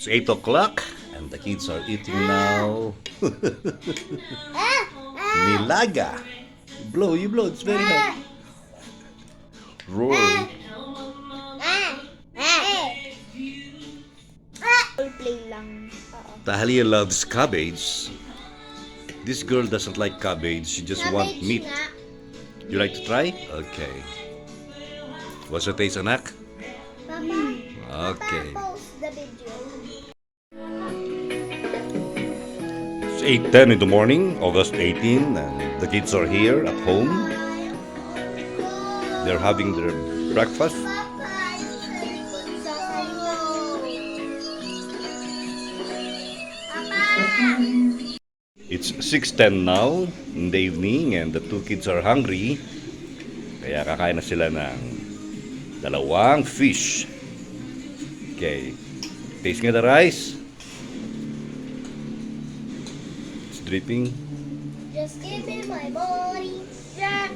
It's 8 o'clock and the kids are eating now. Nilaga. You blow, it's very hot. Roll. Play lang. Tahalia loves cabbage. This girl doesn't like cabbage, she just wants meat. You like to try? Okay. What's your taste, anak? Papa, Okay. pause the video. It's 8:10 in the morning, August 18, and the kids are here at home. They're having their breakfast. It's 6:10 now in the evening and the two kids are hungry. Kaya kakain na sila ng dalawang fish. Okay. Taste nga the rice. It's dripping. Just give me my body. Yeah.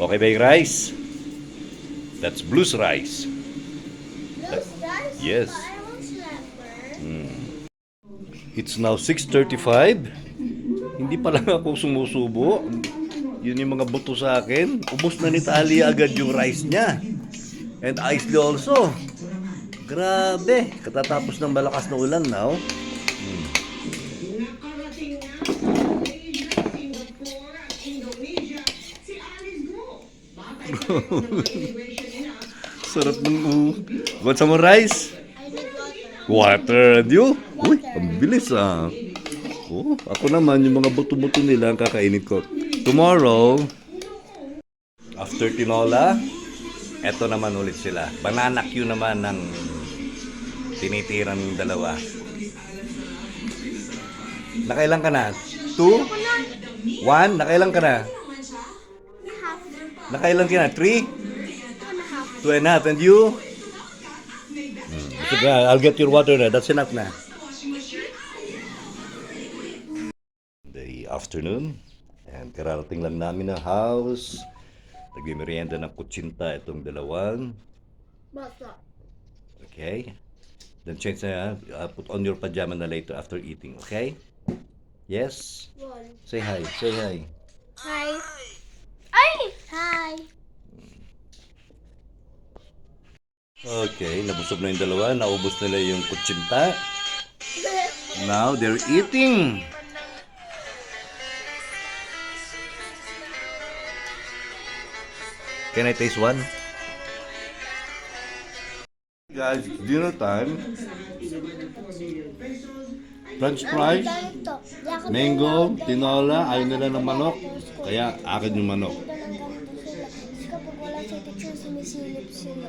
Okay ba yung rice? That's blues rice. Those guys. Yes. I want slapper. It's now 6:35. Hindi pa lang ako sumusubo. Yun yung mga buto sa akin. Ubos na ni Talia agad yung rice niya. And Isley also. Grabe. Katatapos ng malakas na ulan now. Sarap ng Want some more rice? I need water. Water. And you? Uy, ang bilis ah. Oh, ako naman, yung mga buto-buto nila ang kakainin ko. Tomorrow, after tinola, eto naman ulit sila. Banana Q naman ng tinitiran ng dalawa. Nakailan ka na? 2? 1? Nakailan ka na? Half. Nakailan ka na? 3? 2.5. 2.5. And you? Sige, I'll get your water na. That's enough na. The afternoon. And kararating lang namin ng house. Nagmimerienda ng kutsinta itong dalawang. Basta. Okay? Then change na, put on your pajama na later after eating. Okay? Yes? One. Say hi. Say hi. Hi. Ay! Hi. Okay, nabusog na yung dalawa. Naubos nila yung kutsinta. Now they're eating. Can I taste one? Guys, it's dinner time. French fries, mango, tinola, ayaw nila ng manok. Kaya akin yung manok. Ito ng ganito sila. Kasi kapag wala si teacher, sumisilip sila.